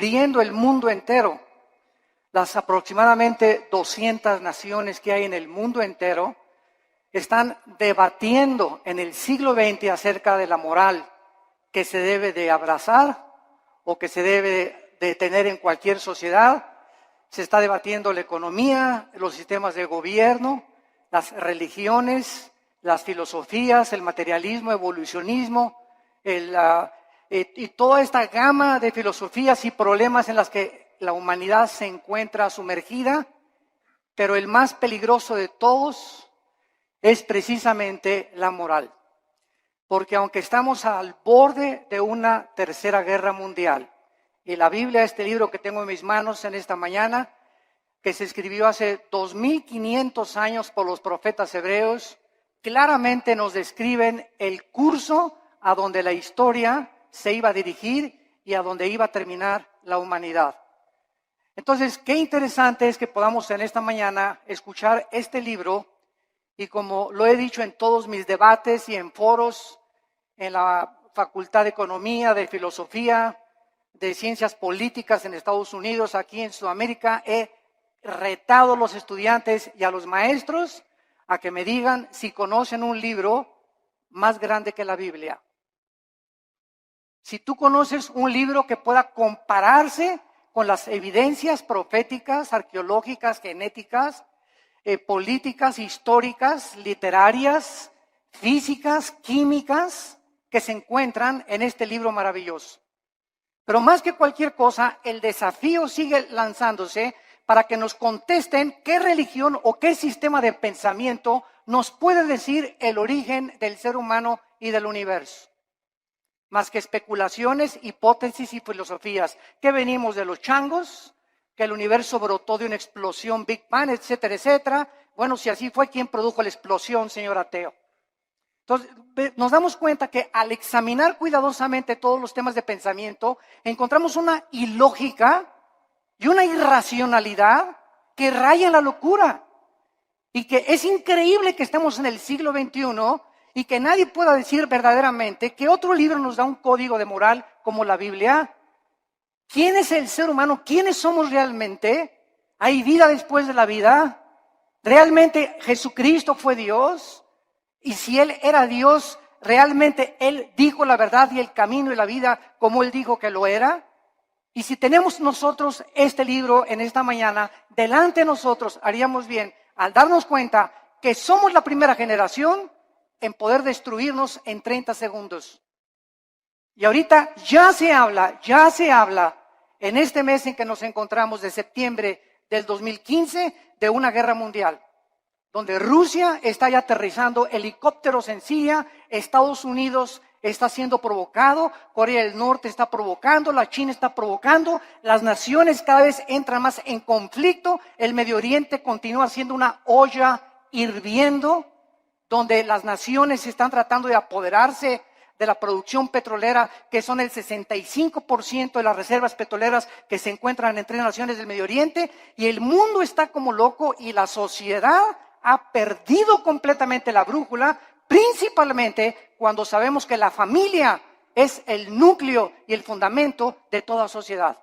cubriendo el mundo entero. Las aproximadamente 200 naciones que hay en el mundo entero están debatiendo en el siglo XX acerca de la moral que se debe de abrazar o que se debe de tener en cualquier sociedad. Se está debatiendo la economía, los sistemas de gobierno, las religiones, las filosofías, el materialismo, evolucionismo, y toda esta gama de filosofías y problemas en las que la humanidad se encuentra sumergida, pero el más peligroso de todos es precisamente la moral. Porque aunque estamos al borde de una tercera guerra mundial, y la Biblia, este libro que tengo en mis manos en esta mañana, que se escribió hace 2500 años por los profetas hebreos, claramente nos describen el curso a donde la historia se iba a dirigir y a donde iba a terminar la humanidad. Entonces, qué interesante es que podamos en esta mañana escuchar este libro, y como lo he dicho en todos mis debates y en foros, en la Facultad de Economía, de Filosofía, de Ciencias Políticas en Estados Unidos, aquí en Sudamérica, he retado a los estudiantes y a los maestros a que me digan si conocen un libro más grande que la Biblia. Si tú conoces un libro que pueda compararse con las evidencias proféticas, arqueológicas, genéticas, políticas, históricas, literarias, físicas, químicas, que se encuentran en este libro maravilloso. Pero más que cualquier cosa, el desafío sigue lanzándose para que nos contesten qué religión o qué sistema de pensamiento nos puede decir el origen del ser humano y del universo. Más que especulaciones, hipótesis y filosofías. ¿Que venimos de los changos? ¿Que el universo brotó de una explosión Big Bang, etcétera, etcétera? Bueno, si así fue, ¿quién produjo la explosión, señor ateo? Entonces, nos damos cuenta que al examinar cuidadosamente todos los temas de pensamiento, encontramos una ilógica y una irracionalidad que raya en la locura. Y que es increíble que estemos en el siglo XXI y que nadie pueda decir verdaderamente que otro libro nos da un código de moral como la Biblia. ¿Quién es el ser humano? ¿Quiénes somos realmente? ¿Hay vida después de la vida? ¿Realmente Jesucristo fue Dios? Y si Él era Dios, ¿realmente Él dijo la verdad y el camino y la vida como Él dijo que lo era? Y si tenemos nosotros este libro en esta mañana, delante de nosotros haríamos bien al darnos cuenta que somos la primera generación en poder destruirnos en 30 segundos. Y ahorita ya se habla en este mes en que nos encontramos de septiembre del 2015 de una guerra mundial, donde Rusia está ya aterrizando helicópteros en Siria, Estados Unidos está siendo provocado, Corea del Norte está provocando, la China está provocando, las naciones cada vez entran más en conflicto, el Medio Oriente continúa siendo una olla hirviendo, donde las naciones están tratando de apoderarse de la producción petrolera, que son el 65% de las reservas petroleras que se encuentran en 3 naciones del Medio Oriente, y el mundo está como loco y la sociedad ha perdido completamente la brújula, principalmente cuando sabemos que la familia es el núcleo y el fundamento de toda sociedad.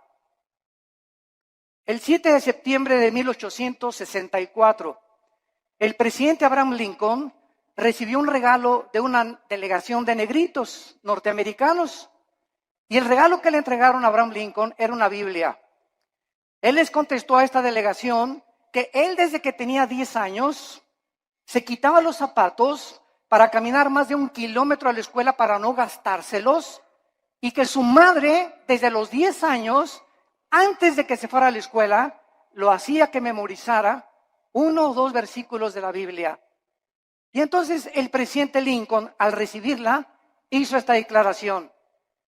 El 7 de septiembre de 1864, el presidente Abraham Lincoln recibió un regalo de una delegación de negritos norteamericanos, y el regalo que le entregaron a Abraham Lincoln era una Biblia. Él les contestó a esta delegación que él desde que tenía 10 años se quitaba los zapatos para caminar más de 1 kilómetro a la escuela para no gastárselos, y que su madre desde los 10 años, antes de que se fuera a la escuela, lo hacía que memorizara 1 o 2 versículos de la Biblia. Y entonces el presidente Lincoln, al recibirla, hizo esta declaración: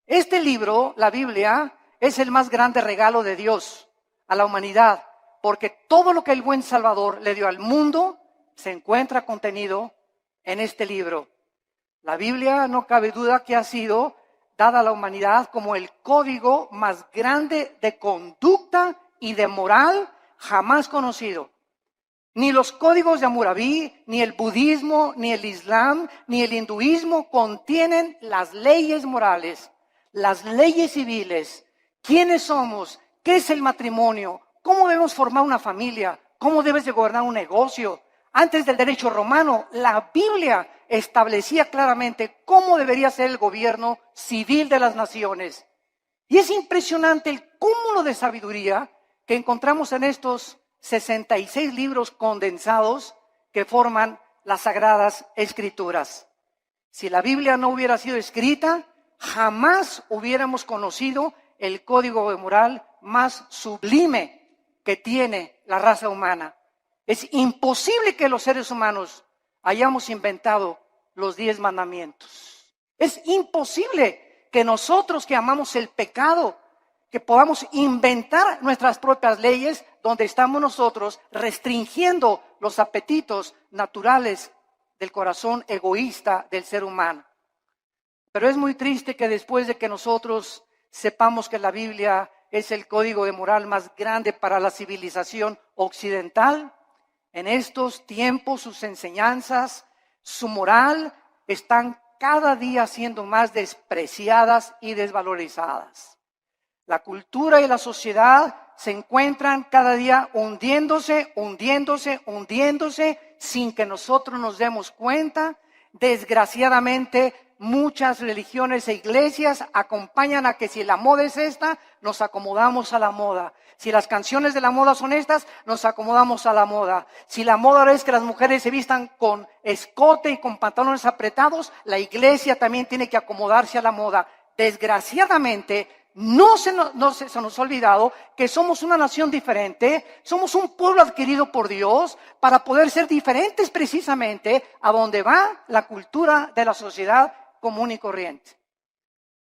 este libro, la Biblia, es el más grande regalo de Dios a la humanidad, porque todo lo que el buen Salvador le dio al mundo se encuentra contenido en este libro. La Biblia, no cabe duda que ha sido dada a la humanidad como el código más grande de conducta y de moral jamás conocido. Ni los códigos de Hammurabi, ni el budismo, ni el islam, ni el hinduismo contienen las leyes morales, las leyes civiles, quiénes somos, ¿Qué es el matrimonio? ¿Cómo debemos formar una familia? ¿Cómo debes de gobernar un negocio? Antes del derecho romano, la Biblia establecía claramente cómo debería ser el gobierno civil de las naciones. Y es impresionante el cúmulo de sabiduría que encontramos en estos 66 libros condensados que forman las Sagradas Escrituras. Si la Biblia no hubiera sido escrita, jamás hubiéramos conocido el código de moral más sublime que tiene la raza humana. Es imposible que los seres humanos hayamos inventado los 10 mandamientos. Es imposible que nosotros que amamos el pecado, que podamos inventar nuestras propias leyes donde estamos nosotros restringiendo los apetitos naturales del corazón egoísta del ser humano. Pero es muy triste que después de que nosotros sepamos que la Biblia es el código de moral más grande para la civilización occidental, en estos tiempos sus enseñanzas, su moral, están cada día siendo más despreciadas y desvalorizadas. La cultura y la sociedad se encuentran cada día hundiéndose sin que nosotros nos demos cuenta. Desgraciadamente, muchas religiones e iglesias acompañan a que si la moda es esta, nos acomodamos a la moda. Si las canciones de la moda son estas, nos acomodamos a la moda. Si la moda es que las mujeres se vistan con escote y con pantalones apretados, la iglesia también tiene que acomodarse a la moda. Desgraciadamente, no se nos ha olvidado que somos una nación diferente, somos un pueblo adquirido por Dios para poder ser diferentes precisamente a donde va la cultura de la sociedad común y corriente.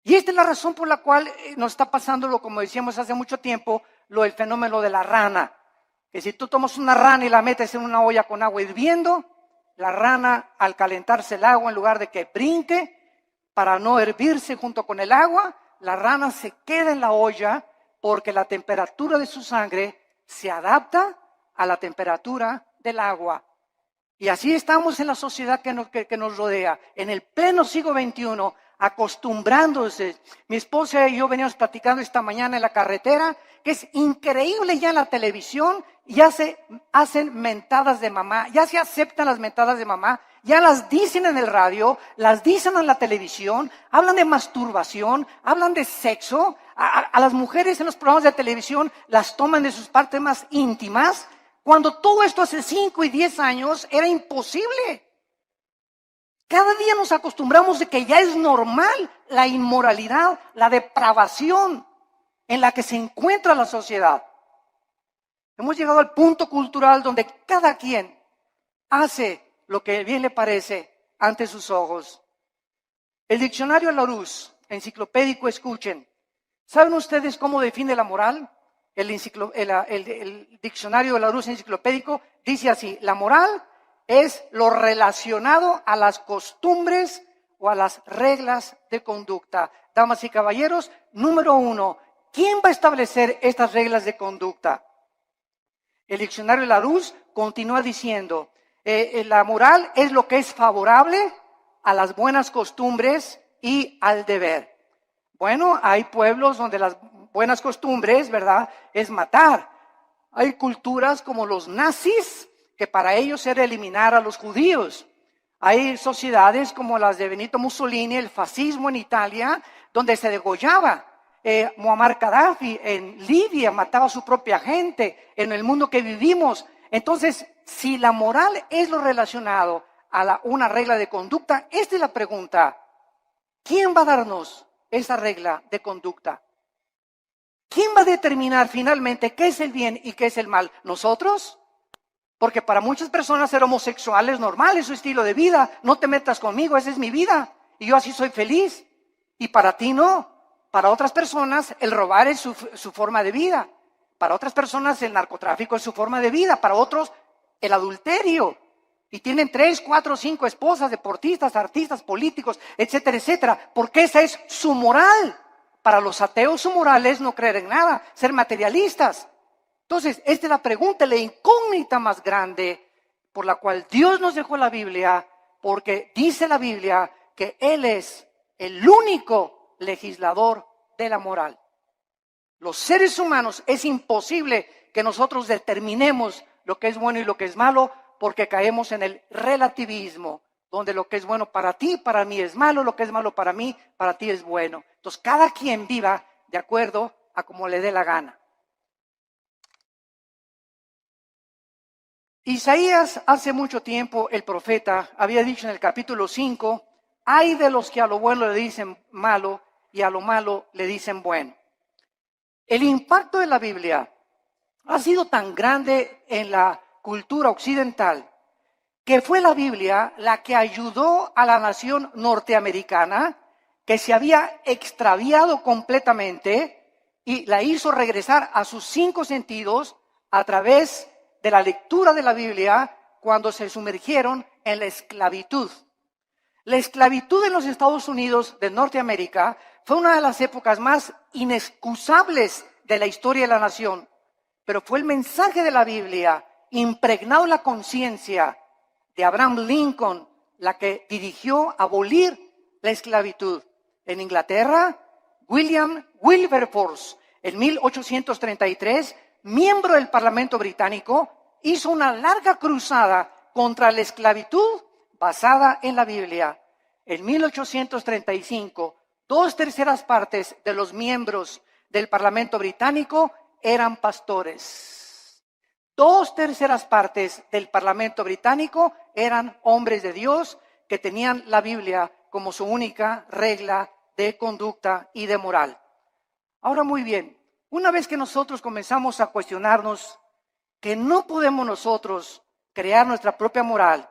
Y esta es la razón por la cual nos está pasando, como decíamos hace mucho tiempo, el fenómeno de la rana. Que si tú tomas una rana y la metes en una olla con agua hirviendo, la rana al calentarse el agua, en lugar de que brinque para no hervirse junto con el agua, la rana se queda en la olla porque la temperatura de su sangre se adapta a la temperatura del agua. Y así estamos en la sociedad que nos rodea, en el pleno siglo XXI, acostumbrándose. Mi esposa y yo veníamos platicando esta mañana en la carretera, que es increíble ya en la televisión, ya se hacen mentadas de mamá, ya se aceptan las mentadas de mamá, ya las dicen en el radio, las dicen en la televisión, hablan de masturbación, hablan de sexo, a las mujeres en los programas de televisión las toman de sus partes más íntimas, cuando todo esto hace 5 y 10 años era imposible. Cada día nos acostumbramos de que ya es normal la inmoralidad, la depravación en la que se encuentra la sociedad. Hemos llegado al punto cultural donde cada quien hace lo que bien le parece ante sus ojos. El diccionario Larousse, enciclopédico, escuchen. ¿Saben ustedes cómo define la moral? El diccionario de Larousse enciclopédico dice así: la moral es lo relacionado a las costumbres o a las reglas de conducta. Damas y caballeros, número 1, ¿quién va a establecer estas reglas de conducta? El diccionario de Larousse continúa diciendo, la moral es lo que es favorable a las buenas costumbres y al deber. Bueno, hay pueblos donde las buenas costumbres, ¿verdad?, es matar. Hay culturas como los nazis, que para ellos era eliminar a los judíos. Hay sociedades como las de Benito Mussolini, el fascismo en Italia, donde se degollaba. Muammar Gaddafi en Libia mataba a su propia gente, en el mundo que vivimos. Entonces, si la moral es lo relacionado a una regla de conducta, esta es la pregunta: ¿quién va a darnos esa regla de conducta? ¿Quién va a determinar finalmente qué es el bien y qué es el mal? ¿Nosotros? Porque para muchas personas ser homosexual es normal, es su estilo de vida. No te metas conmigo, esa es mi vida y yo así soy feliz. Y para ti no. Para otras personas el robar es su forma de vida. Para otras personas el narcotráfico es su forma de vida. Para otros el adulterio. Y tienen 3, 4, 5 esposas, deportistas, artistas, políticos, etcétera, etcétera. Porque esa es su moral. Para los ateos su moral es no creer en nada, ser materialistas. Entonces, esta es la pregunta, la incógnita más grande por la cual Dios nos dejó la Biblia, porque dice la Biblia que Él es el único legislador de la moral. Los seres humanos es imposible que nosotros determinemos lo que es bueno y lo que es malo, porque caemos en el relativismo, donde lo que es bueno para ti, para mí es malo, lo que es malo para mí, para ti es bueno. Entonces, cada quien viva de acuerdo a como le dé la gana. Isaías, hace mucho tiempo, el profeta, había dicho en el capítulo 5, hay de los que a lo bueno le dicen malo y a lo malo le dicen bueno. El impacto de la Biblia ha sido tan grande en la cultura occidental que fue la Biblia la que ayudó a la nación norteamericana, que se había extraviado completamente, y la hizo regresar a sus 5 sentidos a través de la lectura de la Biblia cuando se sumergieron en la esclavitud. La esclavitud en los Estados Unidos de Norteamérica fue una de las épocas más inexcusables de la historia de la nación, pero fue el mensaje de la Biblia impregnado en la conciencia de Abraham Lincoln la que dirigió abolir la esclavitud. En Inglaterra, William Wilberforce, en 1833, miembro del Parlamento británico, hizo una larga cruzada contra la esclavitud basada en la Biblia. En 1835, 2/3 partes de los miembros del Parlamento británico eran pastores. 2/3 partes del Parlamento británico eran hombres de Dios que tenían la Biblia como su única regla de conducta y de moral. Ahora, muy bien, una vez que nosotros comenzamos a cuestionarnos que no podemos nosotros crear nuestra propia moral,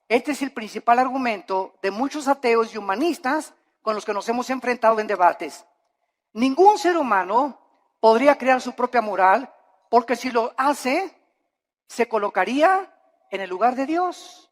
este es el principal argumento de muchos ateos y humanistas con los que nos hemos enfrentado en debates. Ningún ser humano podría crear su propia moral, porque si lo hace, se colocaría en el lugar de Dios.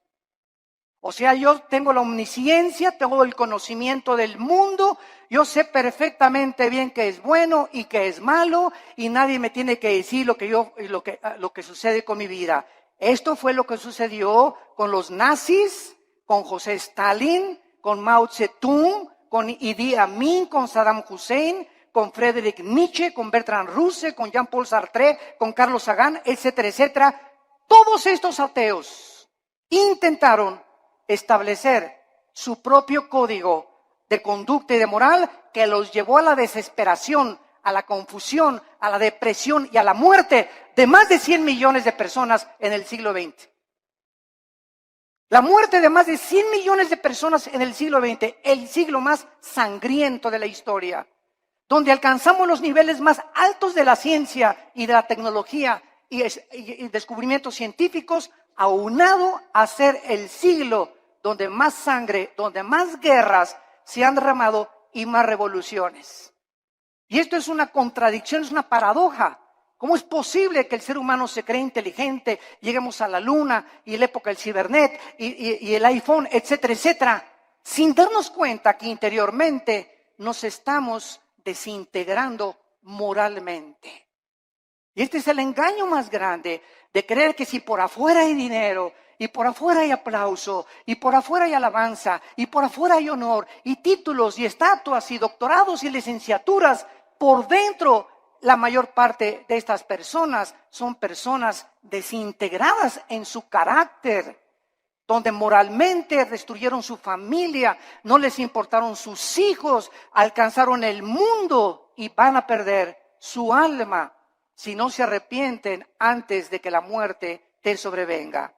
O sea, yo tengo la omnisciencia, tengo el conocimiento del mundo, yo sé perfectamente bien qué es bueno y qué es malo, y nadie me tiene que decir lo que sucede con mi vida. Esto fue lo que sucedió con los nazis, con José Stalin, con Mao Zedong, con Idi Amin, con Saddam Hussein, con Friedrich Nietzsche, con Bertrand Russell, con Jean-Paul Sartre, con Carlos Sagan, etcétera, etcétera. Todos estos ateos intentaron establecer su propio código de conducta y de moral que los llevó a la desesperación, a la confusión, a la depresión y a la muerte de más de 100 millones de personas en el siglo XX. La muerte de más de 100 millones de personas en el siglo XX, el siglo más sangriento de la historia, donde alcanzamos los niveles más altos de la ciencia y de la tecnología y descubrimientos científicos, aunado a ser el siglo donde más sangre, donde más guerras se han derramado y más revoluciones. Y esto es una contradicción, es una paradoja. ¿Cómo es posible que el ser humano se cree inteligente, lleguemos a la luna y la época del cibernet y el iPhone, etcétera, etcétera, sin darnos cuenta que interiormente nos estamos desintegrando moralmente? Y este es el engaño más grande, de creer que si por afuera hay dinero, y por afuera hay aplauso, y por afuera hay alabanza, y por afuera hay honor, y títulos, y estatuas, y doctorados, y licenciaturas, por dentro la mayor parte de estas personas son personas desintegradas en su carácter, donde moralmente destruyeron su familia, no les importaron sus hijos, alcanzaron el mundo y van a perder su alma si no se arrepienten antes de que la muerte te sobrevenga.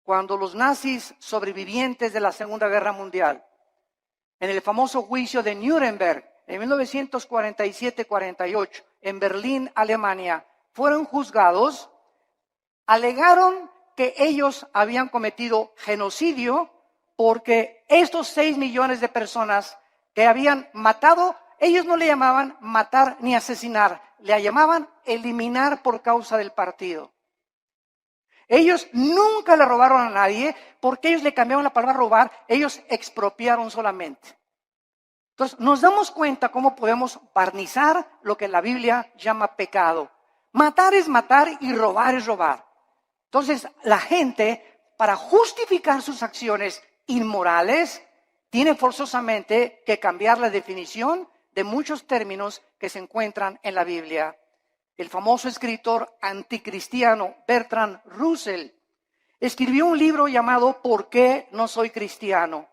Cuando los nazis sobrevivientes de la Segunda Guerra Mundial, en el famoso juicio de Nuremberg, en 1947-48, en Berlín, Alemania, fueron juzgados, alegaron que ellos habían cometido genocidio porque estos 6 millones de personas que habían matado, ellos no le llamaban matar ni asesinar, le llamaban eliminar por causa del partido. Ellos nunca le robaron a nadie porque ellos le cambiaron la palabra robar, ellos expropiaron solamente. Entonces, nos damos cuenta cómo podemos barnizar lo que la Biblia llama pecado. Matar es matar y robar es robar. Entonces, la gente, para justificar sus acciones inmorales, tiene forzosamente que cambiar la definición de muchos términos que se encuentran en la Biblia. El famoso escritor anticristiano Bertrand Russell escribió un libro llamado ¿Por qué no soy cristiano?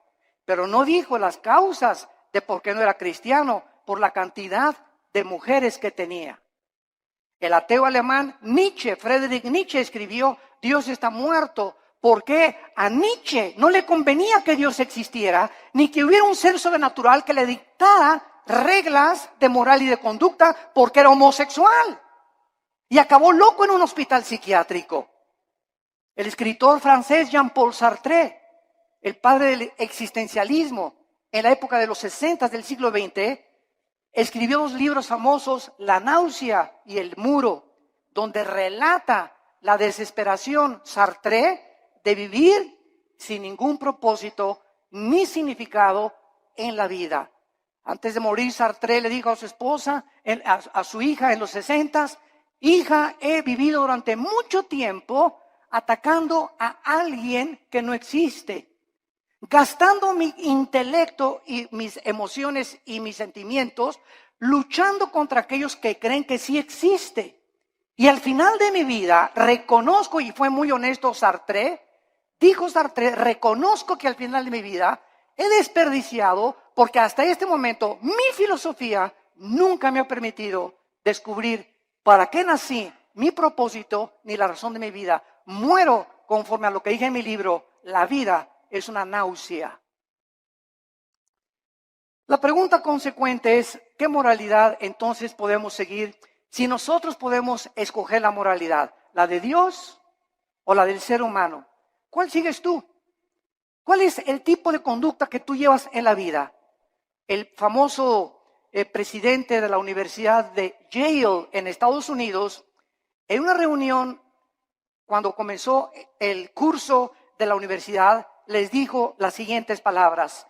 Pero no dijo las causas de por qué no era cristiano, por la cantidad de mujeres que tenía. El ateo alemán Nietzsche, Friedrich Nietzsche, escribió Dios está muerto, porque a Nietzsche no le convenía que Dios existiera, ni que hubiera un ser sobrenatural que le dictara reglas de moral y de conducta, porque era homosexual. Y acabó loco en un hospital psiquiátrico. El escritor francés Jean-Paul Sartre, el padre del existencialismo, en la época de los 60 del siglo XX, escribió 2 libros famosos, La náusea y El muro, donde relata la desesperación Sartre de vivir sin ningún propósito ni significado en la vida. Antes de morir, Sartre le dijo a su esposa, a su hija en los 60, hija, he vivido durante mucho tiempo atacando a alguien que no existe, gastando mi intelecto y mis emociones y mis sentimientos, luchando contra aquellos que creen que sí existe. Y al final de mi vida reconozco, y fue muy honesto Sartre, dijo Sartre, reconozco que al final de mi vida he desperdiciado, porque hasta este momento mi filosofía nunca me ha permitido descubrir para qué nací, mi propósito, ni la razón de mi vida. Muero conforme a lo que dije en mi libro, la vida es una náusea. La pregunta consecuente es, ¿qué moralidad entonces podemos seguir si nosotros podemos escoger la moralidad? ¿La de Dios o la del ser humano? ¿Cuál sigues tú? ¿Cuál es el tipo de conducta que tú llevas en la vida? El famoso presidente de la Universidad de Yale en Estados Unidos, en una reunión cuando comenzó el curso de la universidad, les dijo las siguientes palabras.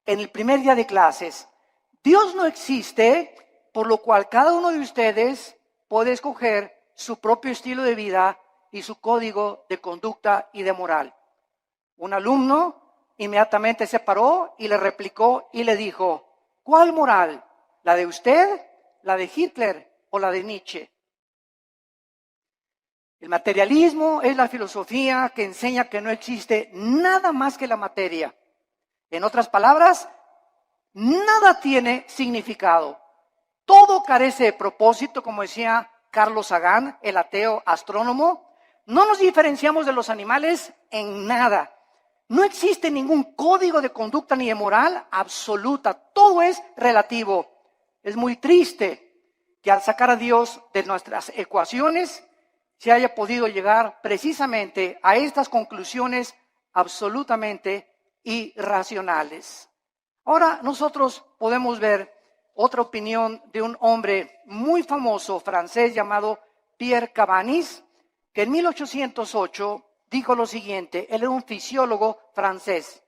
En el primer día de clases, Dios no existe, por lo cual cada uno de ustedes puede escoger su propio estilo de vida y su código de conducta y de moral. Un alumno inmediatamente se paró y le replicó y le dijo, ¿cuál moral? ¿La de usted, la de Hitler o la de Nietzsche? El materialismo es la filosofía que enseña que no existe nada más que la materia. En otras palabras, nada tiene significado. Todo carece de propósito, como decía Carlos Sagan, el ateo astrónomo. No nos diferenciamos de los animales en nada. No existe ningún código de conducta ni de moral absoluta. Todo es relativo. Es muy triste que al sacar a Dios de nuestras ecuaciones se haya podido llegar precisamente a estas conclusiones absolutamente irracionales. Ahora nosotros podemos ver otra opinión de un hombre muy famoso francés llamado Pierre Cabanis, que en 1808 dijo lo siguiente. Él era un fisiólogo francés.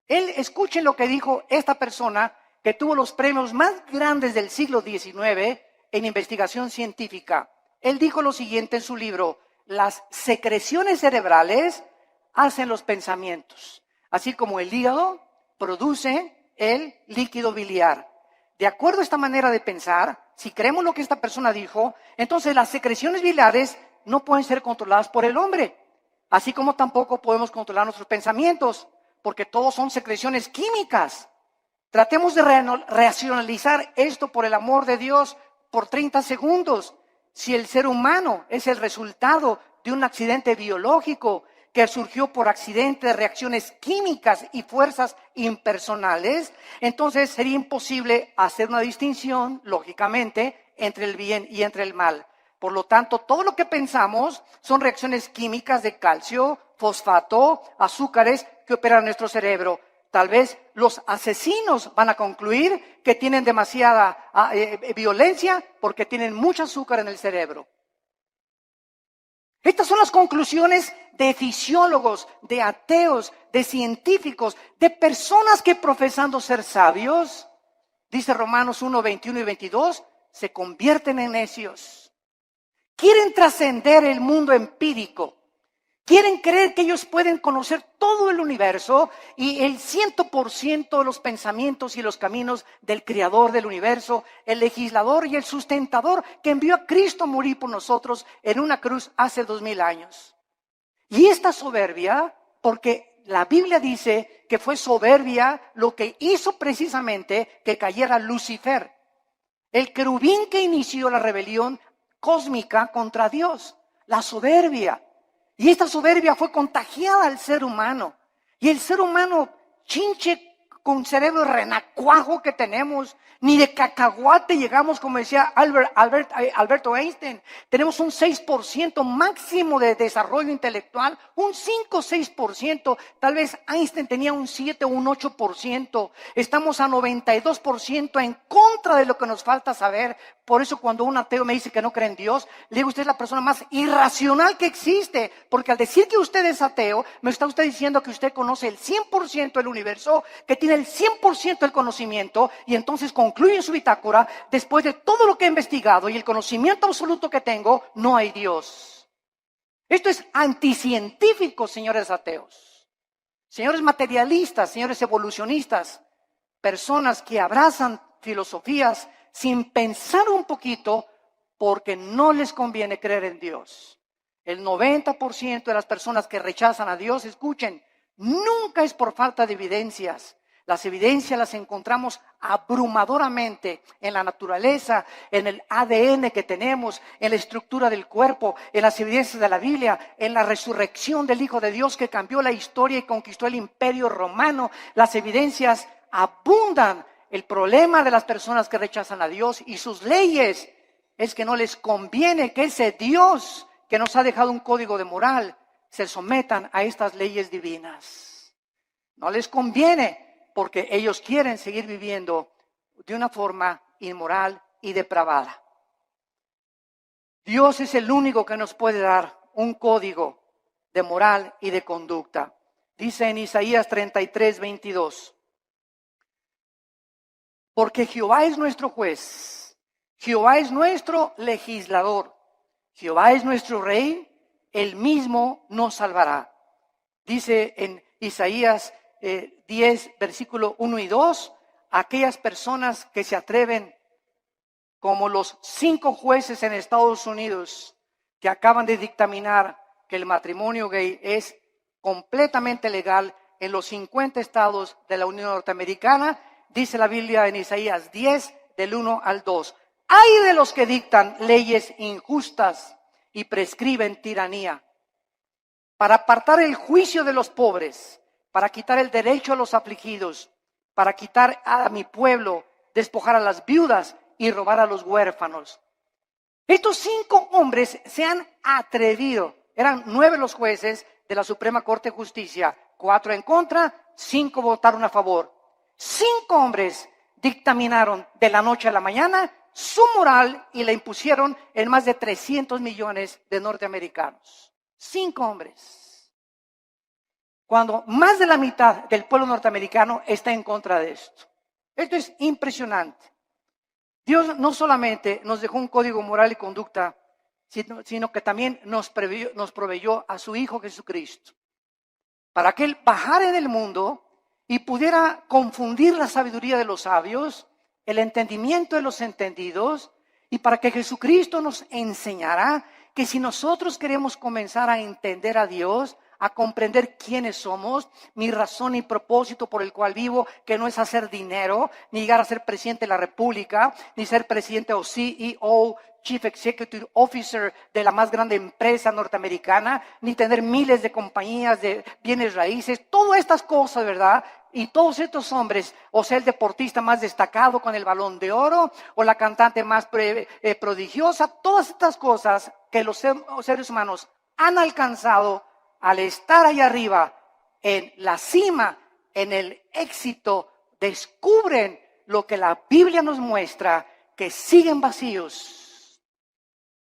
Escuchen lo que dijo esta persona que tuvo los premios más grandes del siglo XIX en investigación científica. Él dijo lo siguiente en su libro, las secreciones cerebrales hacen los pensamientos, así como el hígado produce el líquido biliar. De acuerdo a esta manera de pensar, si creemos lo que esta persona dijo, entonces las secreciones biliares no pueden ser controladas por el hombre, así como tampoco podemos controlar nuestros pensamientos, porque todos son secreciones químicas. Tratemos de racionalizar esto por el amor de Dios por 30 segundos. Si el ser humano es el resultado de un accidente biológico que surgió por accidente de reacciones químicas y fuerzas impersonales, entonces sería imposible hacer una distinción, lógicamente, entre el bien y entre el mal. Por lo tanto, todo lo que pensamos son reacciones químicas de calcio, fosfato, azúcares que operan en nuestro cerebro. Tal vez los asesinos van a concluir que tienen demasiada violencia porque tienen mucho azúcar en el cerebro. Estas son las conclusiones de fisiólogos, de ateos, de científicos, de personas que profesando ser sabios, dice Romanos 1, 21 y 22, se convierten en necios. Quieren trascender el mundo empírico. Quieren creer que ellos pueden conocer todo el universo y el 100% de los pensamientos y los caminos del creador del universo, el legislador y el sustentador que envió a Cristo a morir por nosotros en una cruz hace 2000 años. Y esta soberbia, porque la Biblia dice que fue soberbia lo que hizo precisamente que cayera Lucifer, el querubín que inició la rebelión cósmica contra Dios, la soberbia. Y esta soberbia fue contagiada al ser humano. Y el ser humano, chinche con cerebro renacuajo que tenemos, ni de cacahuate llegamos, como decía Alberto Einstein. Tenemos un 6% máximo de desarrollo intelectual, un 5 o 6%. Tal vez Einstein tenía un 7 o un 8%. Estamos a 92% en contra de lo que nos falta saber. Por eso cuando un ateo me dice que no cree en Dios, le digo, usted es la persona más irracional que existe. Porque al decir que usted es ateo, me está usted diciendo que usted conoce el 100% del universo, que tiene el 100% del conocimiento, y entonces concluye en su bitácora, después de todo lo que he investigado y el conocimiento absoluto que tengo, no hay Dios. Esto es anticientífico, señores ateos. Señores materialistas, señores evolucionistas, personas que abrazan filosofías sin pensar un poquito porque no les conviene creer en Dios. El 90% de las personas que rechazan a Dios, escuchen, nunca es por falta de evidencias. Las evidencias las encontramos abrumadoramente en la naturaleza, en el ADN que tenemos, en la estructura del cuerpo, en las evidencias de la Biblia, en la resurrección del Hijo de Dios que cambió la historia y conquistó el imperio romano. Las evidencias abundan. El problema de las personas que rechazan a Dios y sus leyes es que no les conviene que ese Dios que nos ha dejado un código de moral se sometan a estas leyes divinas. No les conviene porque ellos quieren seguir viviendo de una forma inmoral y depravada. Dios es el único que nos puede dar un código de moral y de conducta. Dice en Isaías 33:22. Porque Jehová es nuestro juez, Jehová es nuestro legislador, Jehová es nuestro rey, él mismo nos salvará. Dice en Isaías 10, versículo 1 y 2, aquellas personas que se atreven, como los 5 jueces en Estados Unidos, que acaban de dictaminar que el matrimonio gay es completamente legal en los 50 estados de la Unión Norteamericana. Dice la Biblia en Isaías 10, del 1 al 2. ¡Ay de los que dictan leyes injustas y prescriben tiranía! Para apartar el juicio de los pobres, para quitar el derecho a los afligidos, para quitar a mi pueblo, despojar a las viudas y robar a los huérfanos. Estos 5 hombres se han atrevido. Eran 9 los jueces de la Suprema Corte de Justicia. 4 en contra, 5 votaron a favor. 5 hombres dictaminaron de la noche a la mañana su moral y la impusieron en más de 300 millones de norteamericanos. 5 hombres. Cuando más de la mitad del pueblo norteamericano está en contra de esto. Esto es impresionante. Dios no solamente nos dejó un código moral y conducta, sino que también nos proveyó a su Hijo Jesucristo. Para que Él bajara en el mundo y pudiera confundir la sabiduría de los sabios, el entendimiento de los entendidos, y para que Jesucristo nos enseñara que si nosotros queremos comenzar a entender a Dios, a comprender quiénes somos, mi razón y propósito por el cual vivo, que no es hacer dinero, ni llegar a ser presidente de la República, ni ser presidente o CEO, Chief Executive Officer de la más grande empresa norteamericana, ni tener miles de compañías de bienes raíces, todas estas cosas, ¿verdad? Y todos estos hombres, o sea, el deportista más destacado con el Balón de Oro, o la cantante más prodigiosa, todas estas cosas que los seres humanos han alcanzado al estar ahí arriba, en la cima, en el éxito, descubren lo que la Biblia nos muestra, que siguen vacíos.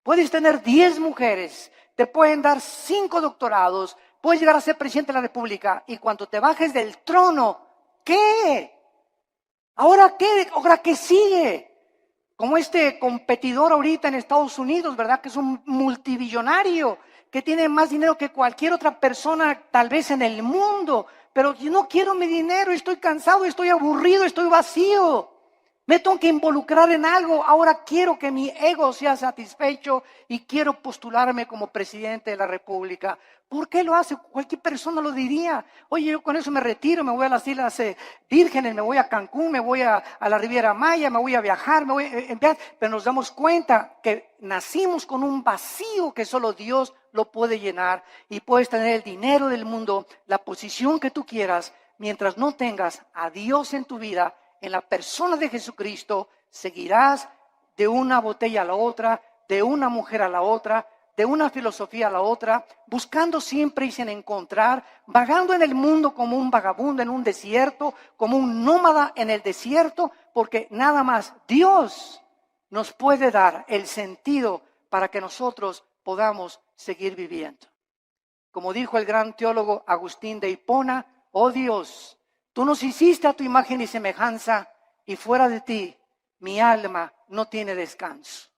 Puedes tener 10 mujeres, te pueden dar 5 doctorados, puedes llegar a ser presidente de la República, y cuando te bajes del trono, ¿qué? ¿Ahora qué? ¿Ahora qué sigue? Como este competidor ahorita en Estados Unidos, ¿verdad? Que es un multibillonario, que tiene más dinero que cualquier otra persona tal vez en el mundo, pero yo no quiero mi dinero, estoy cansado, estoy aburrido, estoy vacío. Me tengo que involucrar en algo. Ahora quiero que mi ego sea satisfecho y quiero postularme como presidente de la República. ¿Por qué lo hace? Cualquier persona lo diría. Oye, yo con eso me retiro, me voy a las Islas Vírgenes, me voy a Cancún, me voy a la Riviera Maya, me voy a viajar, me voy a... Pero nos damos cuenta que nacimos con un vacío que solo Dios lo puede llenar. Y puedes tener el dinero del mundo, la posición que tú quieras, mientras no tengas a Dios en tu vida. En la persona de Jesucristo seguirás de una botella a la otra, de una mujer a la otra, de una filosofía a la otra, buscando siempre y sin encontrar, vagando en el mundo como un vagabundo en un desierto, como un nómada en el desierto, porque nada más Dios nos puede dar el sentido para que nosotros podamos seguir viviendo. Como dijo el gran teólogo Agustín de Hipona, oh Dios, tú nos hiciste a tu imagen y semejanza, y fuera de ti, mi alma no tiene descanso.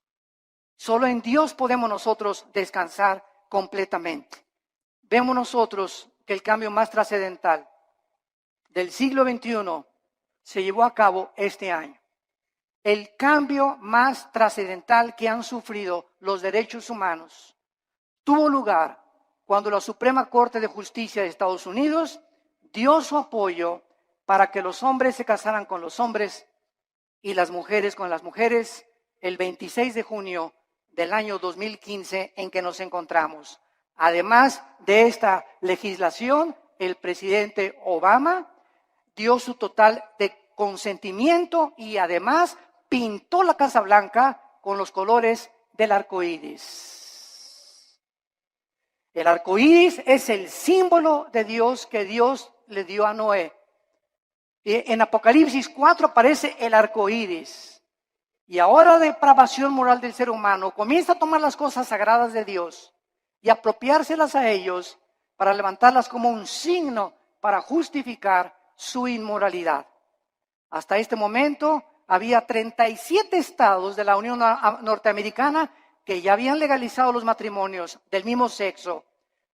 Solo en Dios podemos nosotros descansar completamente. Vemos nosotros que el cambio más trascendental del siglo XXI se llevó a cabo este año. El cambio más trascendental que han sufrido los derechos humanos tuvo lugar cuando la Suprema Corte de Justicia de Estados Unidos dio su apoyo para que los hombres se casaran con los hombres y las mujeres con las mujeres el 26 de junio del año 2015 en que nos encontramos. Además de esta legislación, el presidente Obama dio su total de consentimiento y además pintó la Casa Blanca con los colores del arco iris. El arco iris es el símbolo de Dios que Dios le dio a Noé. En Apocalipsis 4 aparece el arco iris. Y ahora la depravación moral del ser humano comienza a tomar las cosas sagradas de Dios y apropiárselas a ellos para levantarlas como un signo para justificar su inmoralidad. Hasta este momento había 37 estados de la Unión Norteamericana que ya habían legalizado los matrimonios del mismo sexo.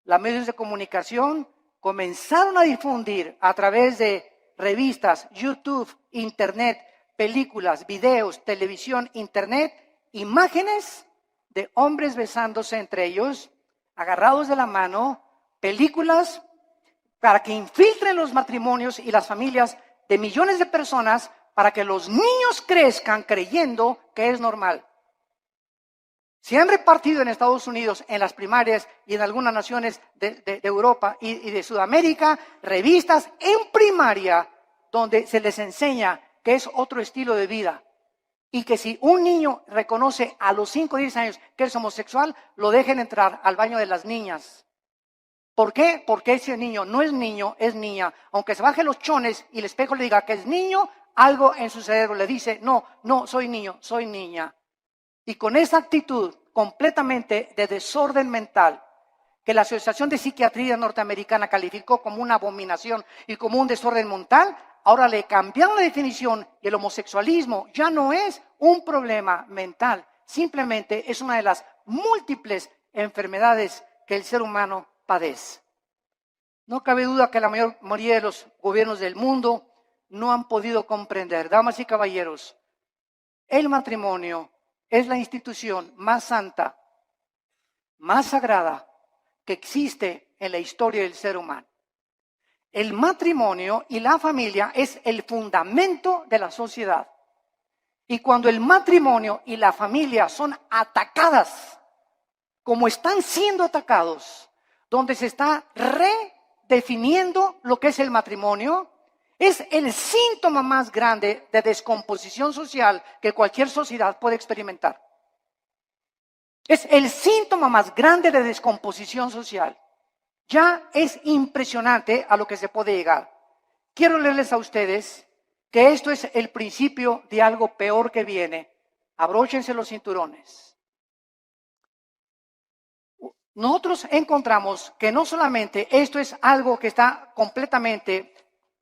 Los medios de comunicación comenzaron a difundir a través de revistas, YouTube, Internet, películas, videos, televisión, Internet, imágenes de hombres besándose entre ellos, agarrados de la mano, películas para que infiltren los matrimonios y las familias de millones de personas para que los niños crezcan creyendo que es normal. Se han repartido en Estados Unidos, en las primarias y en algunas naciones de Europa y de Sudamérica, revistas en primaria donde se les enseña que es otro estilo de vida y que si un niño reconoce a los 5 o 10 años que es homosexual, lo dejen entrar al baño de las niñas. ¿Por qué? Porque ese niño no es niño, es niña. Aunque se baje los chones y el espejo le diga que es niño, algo en su cerebro le dice, no, soy niño, soy niña. Y con esa actitud completamente de desorden mental, que la Asociación de Psiquiatría Norteamericana calificó como una abominación y como un desorden mental, ahora le cambiaron la definición y el homosexualismo ya no es un problema mental, simplemente es una de las múltiples enfermedades que el ser humano padece. No cabe duda que la mayoría de los gobiernos del mundo no han podido comprender, damas y caballeros, el matrimonio es la institución más santa, más sagrada que existe en la historia del ser humano. El matrimonio y la familia es el fundamento de la sociedad. Y cuando el matrimonio y la familia son atacadas, como están siendo atacados, donde se está redefiniendo lo que es el matrimonio, es el síntoma más grande de descomposición social que cualquier sociedad puede experimentar. Es el síntoma más grande de descomposición social. Ya es impresionante a lo que se puede llegar. Quiero leerles a ustedes que esto es el principio de algo peor que viene. Abróchense los cinturones. Nosotros encontramos que no solamente esto es algo que está completamente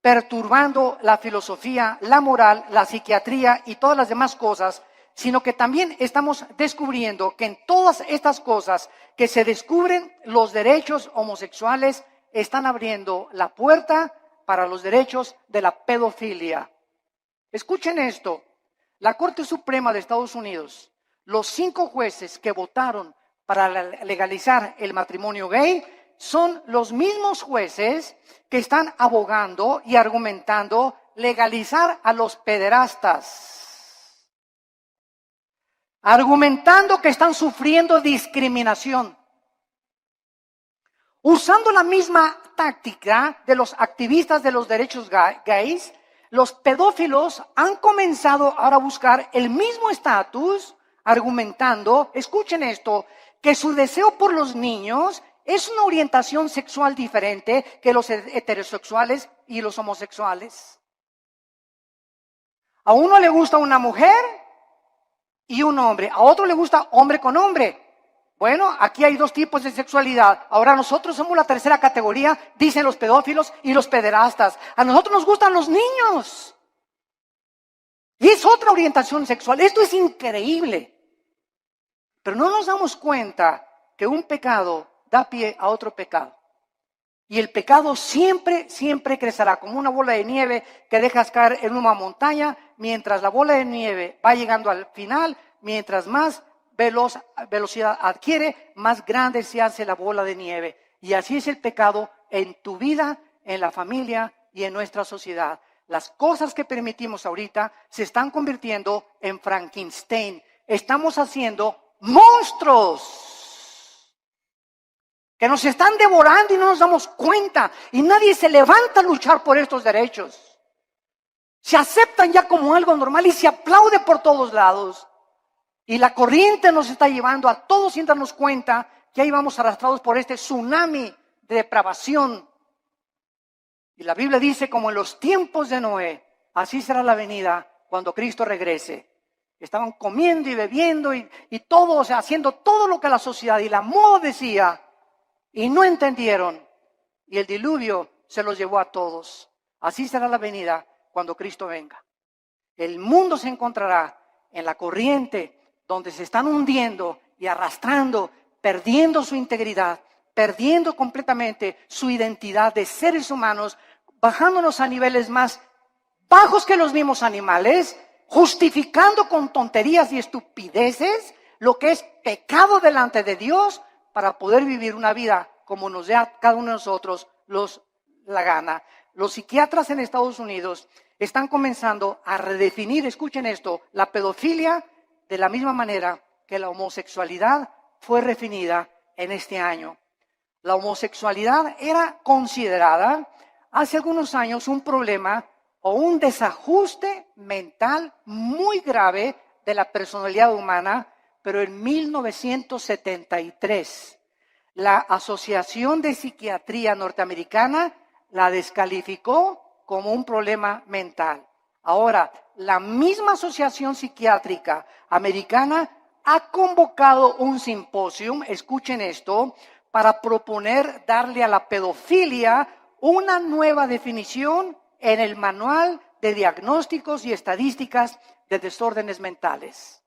perturbando la filosofía, la moral, la psiquiatría y todas las demás cosas, sino que también estamos descubriendo que en todas estas cosas que se descubren, los derechos homosexuales están abriendo la puerta para los derechos de la pedofilia. Escuchen esto, la Corte Suprema de Estados Unidos, los 5 jueces que votaron para legalizar el matrimonio gay, son los mismos jueces que están abogando y argumentando legalizar a los pederastas, argumentando que están sufriendo discriminación, usando la misma táctica de los activistas de los derechos gays. Los pedófilos han comenzado ahora a buscar el mismo estatus, argumentando, escuchen esto, que su deseo por los niños es una orientación sexual diferente que los heterosexuales y los homosexuales. A uno le gusta una mujer y un hombre, a otro le gusta hombre con hombre. Bueno, aquí hay 2 tipos de sexualidad. Ahora nosotros somos la tercera categoría, dicen los pedófilos y los pederastas. A nosotros nos gustan los niños. Y es otra orientación sexual. Esto es increíble. Pero no nos damos cuenta que un pecado da pie a otro pecado. Y el pecado siempre crecerá como una bola de nieve que dejas caer en una montaña, mientras la bola de nieve va llegando al final, mientras más velocidad adquiere, más grande se hace la bola de nieve. Y así es el pecado en tu vida, en la familia y en nuestra sociedad. Las cosas que permitimos ahorita se están convirtiendo en Frankenstein. Estamos haciendo monstruos que nos están devorando y no nos damos cuenta. Y nadie se levanta a luchar por estos derechos. Se aceptan ya como algo normal y se aplaude por todos lados. Y la corriente nos está llevando a todos sin darnos cuenta que ahí vamos arrastrados por este tsunami de depravación. Y la Biblia dice, como en los tiempos de Noé, así será la venida cuando Cristo regrese. Estaban comiendo y bebiendo y todo, o sea, haciendo todo lo que la sociedad y la moda decía. Y no entendieron. Y el diluvio se los llevó a todos. Así será la venida cuando Cristo venga. El mundo se encontrará en la corriente donde se están hundiendo y arrastrando, perdiendo su integridad, perdiendo completamente su identidad de seres humanos, bajándonos a niveles más bajos que los mismos animales, justificando con tonterías y estupideces lo que es pecado delante de Dios para poder vivir una vida como nos dé a cada uno de nosotros la gana. Los psiquiatras en Estados Unidos están comenzando a redefinir, escuchen esto, la pedofilia de la misma manera que la homosexualidad fue redefinida en este año. La homosexualidad era considerada hace algunos años un problema o un desajuste mental muy grave de la personalidad humana, pero en 1973 la Asociación de Psiquiatría Norteamericana la descalificó como un problema mental. Ahora, la misma Asociación Psiquiátrica Americana ha convocado un simposio, escuchen esto, para proponer darle a la pedofilia una nueva definición en el Manual de Diagnósticos y Estadísticas de Desórdenes Mentales.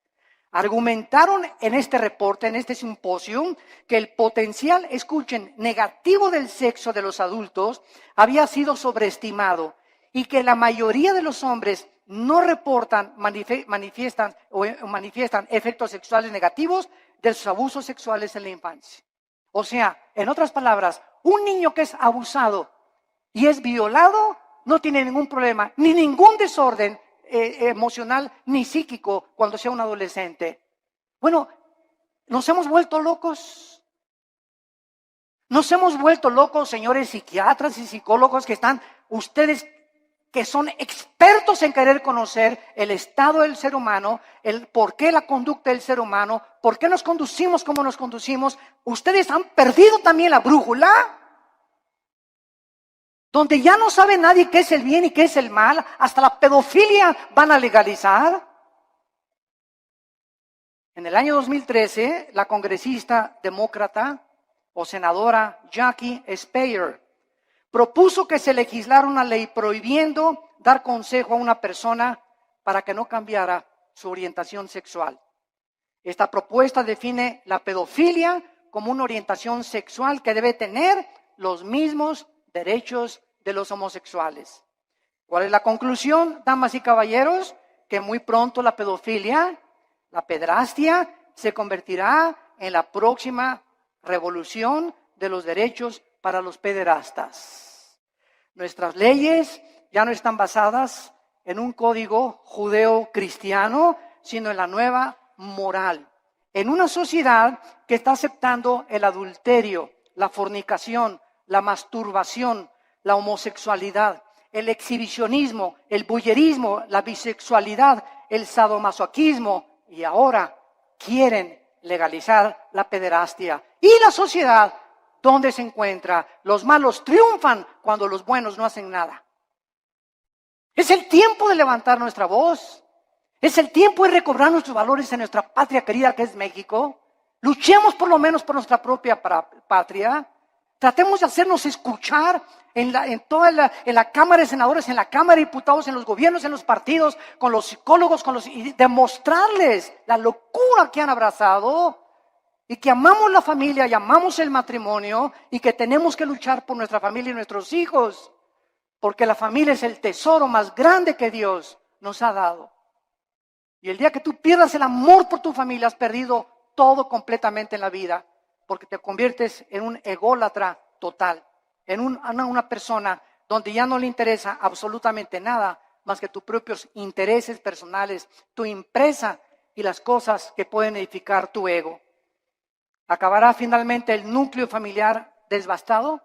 Argumentaron en este reporte, en este simposio, que el potencial, escuchen, negativo del sexo de los adultos había sido sobreestimado y que la mayoría de los hombres no reportan, manifiestan efectos sexuales negativos de sus abusos sexuales en la infancia. O sea, en otras palabras, un niño que es abusado y es violado no tiene ningún problema, ni ningún desorden emocional ni psíquico cuando sea un adolescente. Bueno, nos hemos vuelto locos. Nos hemos vuelto locos, señores psiquiatras y psicólogos que están, ustedes que son expertos en querer conocer el estado del ser humano, el por qué la conducta del ser humano, por qué nos conducimos como nos conducimos. Ustedes han perdido también la brújula, donde ya no sabe nadie qué es el bien y qué es el mal, hasta la pedofilia van a legalizar. En el año 2013, la congresista demócrata o senadora Jackie Speier propuso que se legislara una ley prohibiendo dar consejo a una persona para que no cambiara su orientación sexual. Esta propuesta define la pedofilia como una orientación sexual que debe tener los mismos derechos de los homosexuales. ¿Cuál es la conclusión, damas y caballeros? Que muy pronto la pedofilia, la pedrastia, se convertirá en la próxima revolución de los derechos para los pederastas. Nuestras leyes ya no están basadas en un código judeo-cristiano, sino en la nueva moral. En una sociedad que está aceptando el adulterio, la fornicación, la masturbación, la homosexualidad, el exhibicionismo, el voyerismo, la bisexualidad, el sadomasoquismo, y ahora quieren legalizar la pederastia. Y la sociedad, ¿dónde se encuentra? Los malos triunfan cuando los buenos no hacen nada. Es el tiempo de levantar nuestra voz. Es el tiempo de recobrar nuestros valores en nuestra patria querida que es México. Luchemos por lo menos por nuestra propia patria. Tratemos de hacernos escuchar en la Cámara de Senadores, en la Cámara de Diputados, en los gobiernos, en los partidos, con los psicólogos, y demostrarles la locura que han abrazado y que amamos la familia y amamos el matrimonio y que tenemos que luchar por nuestra familia y nuestros hijos, porque la familia es el tesoro más grande que Dios nos ha dado. Y el día que tú pierdas el amor por tu familia, has perdido todo completamente en la vida, porque te conviertes en un ególatra total, en una persona donde ya no le interesa absolutamente nada más que tus propios intereses personales, tu empresa y las cosas que pueden edificar tu ego. Acabará finalmente el núcleo familiar devastado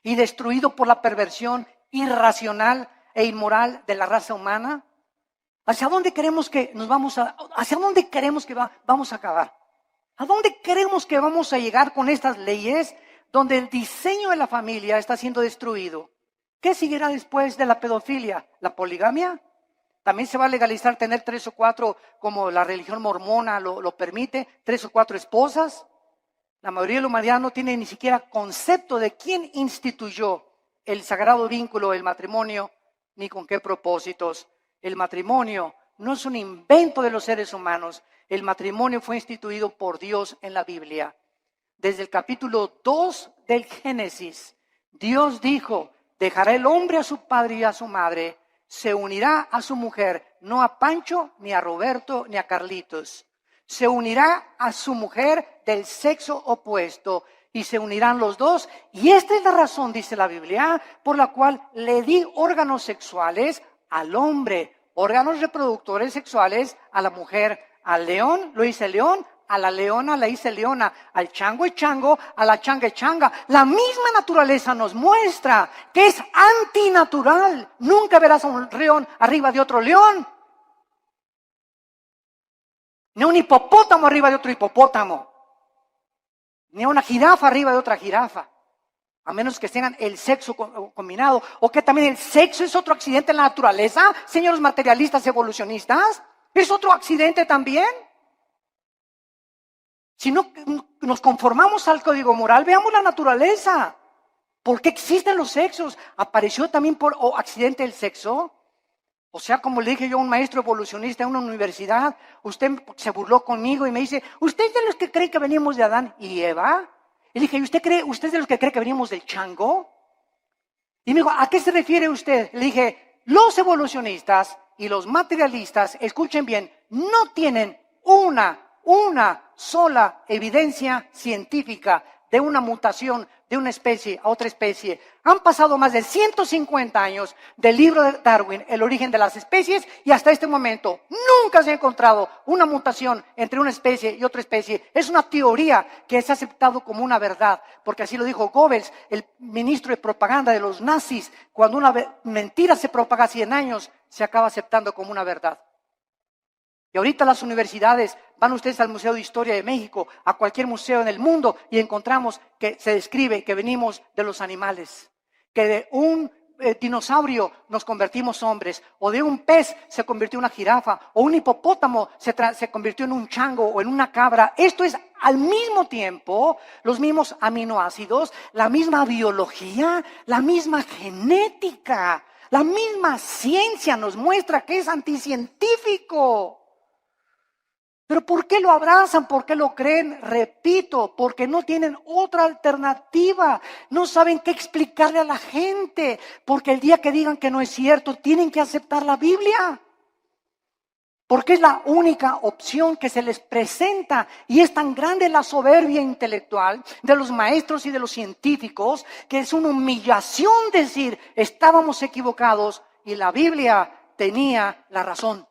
y destruido por la perversión irracional e inmoral de la raza humana. ¿Hacia dónde queremos que vamos a acabar? ¿A dónde queremos que vamos a llegar con estas leyes donde el diseño de la familia está siendo destruido? ¿Qué seguirá después de la pedofilia? ¿La poligamia? ¿También se va a legalizar tener 3 o 4, como la religión mormona lo permite, 3 o 4 esposas? La mayoría de la humanidad no tiene ni siquiera concepto de quién instituyó el sagrado vínculo, el matrimonio, ni con qué propósitos. El matrimonio no es un invento de los seres humanos. El matrimonio fue instituido por Dios en la Biblia. Desde el capítulo 2 del Génesis, Dios dijo: dejará el hombre a su padre y a su madre, se unirá a su mujer, no a Pancho, ni a Roberto, ni a Carlitos. Se unirá a su mujer del sexo opuesto y se unirán los dos. Y esta es la razón, dice la Biblia, por la cual le di órganos sexuales al hombre, órganos reproductores sexuales a la mujer. Al león lo hice león, a la leona la hice leona, al chango es chango, a la changa es changa. La misma naturaleza nos muestra que es antinatural. Nunca verás a un león arriba de otro león, ni a un hipopótamo arriba de otro hipopótamo, ni a una jirafa arriba de otra jirafa, a menos que tengan el sexo combinado. ¿O que también el sexo es otro accidente en la naturaleza, señores materialistas evolucionistas? ¿Es otro accidente también? Si no nos conformamos al código moral, veamos la naturaleza. ¿Por qué existen los sexos? ¿Apareció también por accidente el sexo? O sea, como le dije yo a un maestro evolucionista en una universidad, usted se burló conmigo y me dice: ¿usted es de los que cree que venimos de Adán y Eva? Y le dije: ¿usted es de los que cree que venimos del chango? Y me dijo: ¿a qué se refiere usted? Le dije: los evolucionistas y los materialistas, escuchen bien, no tienen una sola evidencia científica de una mutación de una especie a otra especie. Han pasado más de 150 años del libro de Darwin, El origen de las especies, y hasta este momento nunca se ha encontrado una mutación entre una especie y otra especie. Es una teoría que es aceptado como una verdad, porque así lo dijo Goebbels, el ministro de propaganda de los nazis. Cuando una mentira se propaga 100 años, se acaba aceptando como una verdad. Y ahorita las universidades, van ustedes al Museo de Historia de México, a cualquier museo en el mundo, y encontramos que se describe que venimos de los animales, que de un dinosaurio nos convertimos hombres, o de un pez se convirtió en una jirafa, o un hipopótamo se convirtió en un chango o en una cabra. Esto es al mismo tiempo los mismos aminoácidos, la misma biología, la misma genética. La misma ciencia nos muestra que es anticientífico. Pero ¿por qué lo abrazan? ¿Por qué lo creen? Repito, porque no tienen otra alternativa. No saben qué explicarle a la gente. Porque el día que digan que no es cierto, tienen que aceptar la Biblia. Porque es la única opción que se les presenta. Y es tan grande la soberbia intelectual de los maestros y de los científicos que es una humillación decir, estábamos equivocados y la Biblia tenía la razón.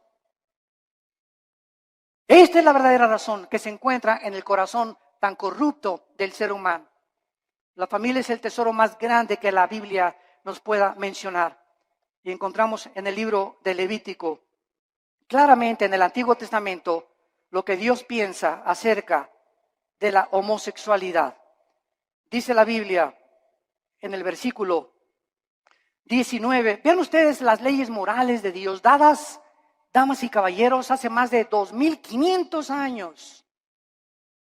Esta es la verdadera razón que se encuentra en el corazón tan corrupto del ser humano. La familia es el tesoro más grande que la Biblia nos pueda mencionar. Y encontramos en el libro de Levítico, claramente en el Antiguo Testamento, lo que Dios piensa acerca de la homosexualidad. Dice la Biblia en el versículo 19, vean ustedes las leyes morales de Dios dadas, damas y caballeros, hace más de 2500 años.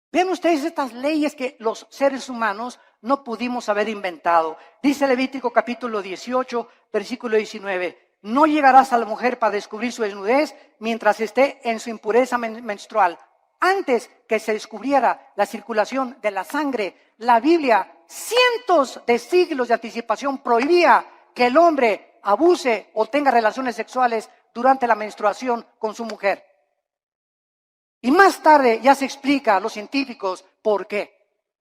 Vean ustedes estas leyes que los seres humanos no pudimos haber inventado. Dice Levítico capítulo 18, versículo 19. No llegarás a la mujer para descubrir su desnudez mientras esté en su impureza menstrual. Antes que se descubriera la circulación de la sangre, la Biblia, cientos de siglos de anticipación, prohibía que el hombre abuse o tenga relaciones sexuales durante la menstruación con su mujer. Y más tarde ya se explica a los científicos por qué.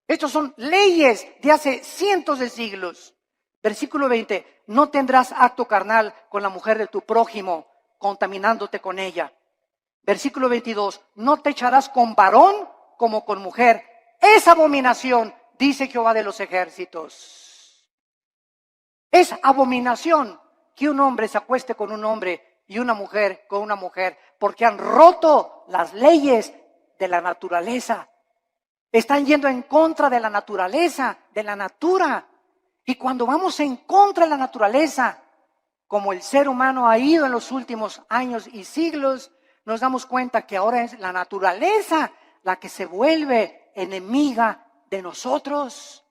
Estas son leyes de hace cientos de siglos. Versículo 20, no tendrás acto carnal con la mujer de tu prójimo, contaminándote con ella. Versículo 22, no te echarás con varón como con mujer. Es abominación, dice Jehová de los ejércitos. Es abominación que un hombre se acueste con un hombre y una mujer con una mujer, porque han roto las leyes de la naturaleza. Están yendo en contra de la naturaleza, de la natura. Y cuando vamos en contra de la naturaleza, como el ser humano ha ido en los últimos años y siglos, nos damos cuenta que ahora es la naturaleza la que se vuelve enemiga de nosotros.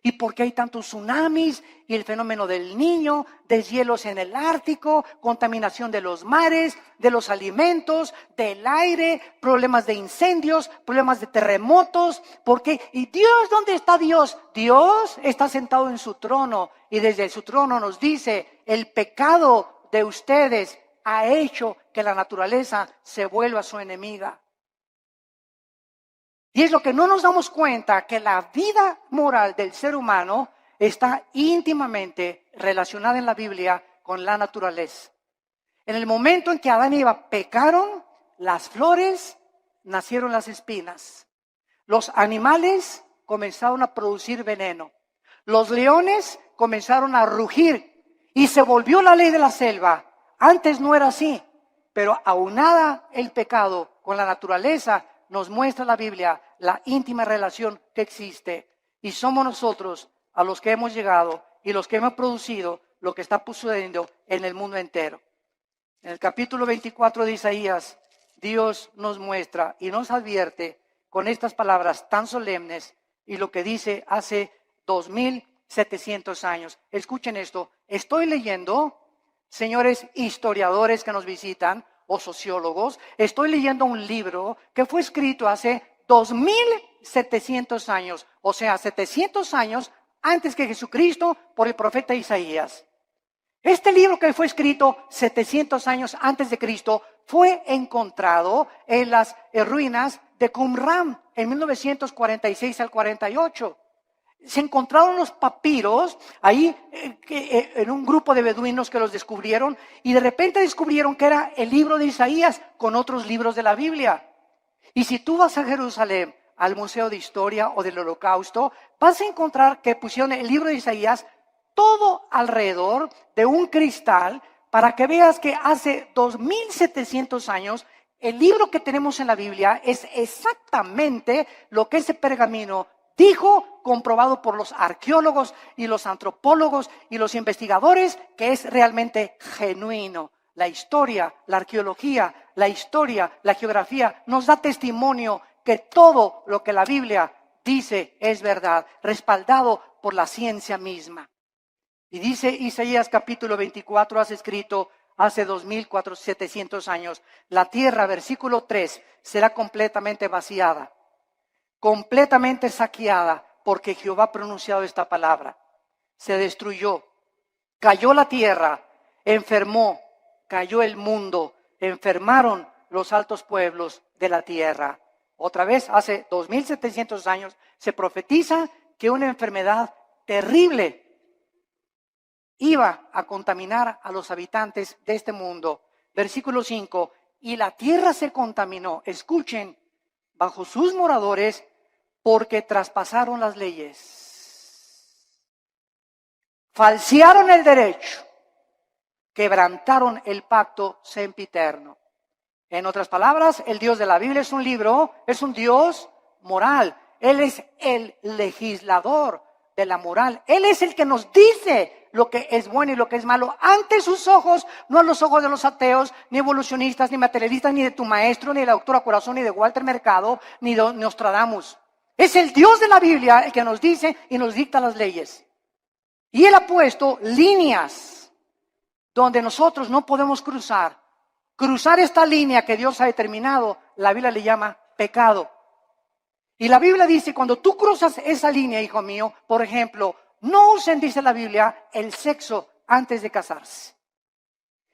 ¿Y por qué hay tantos tsunamis y el fenómeno del Niño, deshielos en el Ártico, contaminación de los mares, de los alimentos, del aire, problemas de incendios, problemas de terremotos? ¿Por qué? ¿Y Dios dónde está Dios? Dios está sentado en su trono y desde su trono nos dice, el pecado de ustedes ha hecho que la naturaleza se vuelva su enemiga. Y es lo que no nos damos cuenta, que la vida moral del ser humano está íntimamente relacionada en la Biblia con la naturaleza. En el momento en que Adán y Eva pecaron, las flores nacieron las espinas. Los animales comenzaron a producir veneno. Los leones comenzaron a rugir y se volvió la ley de la selva. Antes no era así, pero aunada el pecado con la naturaleza, nos muestra la Biblia la íntima relación que existe. Y somos nosotros a los que hemos llegado y los que hemos producido lo que está sucediendo en el mundo entero. En el capítulo 24 de Isaías, Dios nos muestra y nos advierte con estas palabras tan solemnes y lo que dice hace 2700 años. Escuchen esto. Estoy leyendo, señores historiadores que nos visitan, o sociólogos, estoy leyendo un libro que fue escrito hace 2700 años, o sea, 700 años antes que Jesucristo por el profeta Isaías. Este libro que fue escrito 700 años antes de Cristo fue encontrado en las ruinas de Qumran en 1946 al 48. Se encontraron los papiros ahí en un grupo de beduinos que los descubrieron y de repente descubrieron que era el libro de Isaías con otros libros de la Biblia. Y si tú vas a Jerusalén, al Museo de Historia o del Holocausto, vas a encontrar que pusieron el libro de Isaías todo alrededor de un cristal para que veas que hace 2700 años el libro que tenemos en la Biblia es exactamente lo que ese pergamino dijo, comprobado por los arqueólogos y los antropólogos y los investigadores, que es realmente genuino. La historia, la arqueología, la historia, la geografía nos da testimonio que todo lo que la Biblia dice es verdad, respaldado por la ciencia misma. Y dice Isaías capítulo 24, has escrito hace 2,700 años, la tierra, versículo 3, será completamente vaciada, completamente saqueada, porque Jehová ha pronunciado esta palabra. Se destruyó, cayó la tierra, enfermó, cayó el mundo, enfermaron los altos pueblos de la tierra. Otra vez, hace 2,700 años, se profetiza que una enfermedad terrible iba a contaminar a los habitantes de este mundo. Versículo 5, y la tierra se contaminó, escuchen, bajo sus moradores, porque traspasaron las leyes, falsearon el derecho, quebrantaron el pacto sempiterno. En otras palabras, el Dios de la Biblia es un libro, es un Dios moral. Él es el legislador de la moral. Él es el que nos dice lo que es bueno y lo que es malo ante sus ojos, no a los ojos de los ateos, ni evolucionistas, ni materialistas, ni de tu maestro, ni de la doctora Corazón, ni de Walter Mercado, ni de Nostradamus. Es el Dios de la Biblia el que nos dice y nos dicta las leyes. Y Él ha puesto líneas donde nosotros no podemos cruzar. Cruzar esta línea que Dios ha determinado, la Biblia le llama pecado. Y la Biblia dice, cuando tú cruzas esa línea, hijo mío, por ejemplo, no usen, dice la Biblia, el sexo antes de casarse.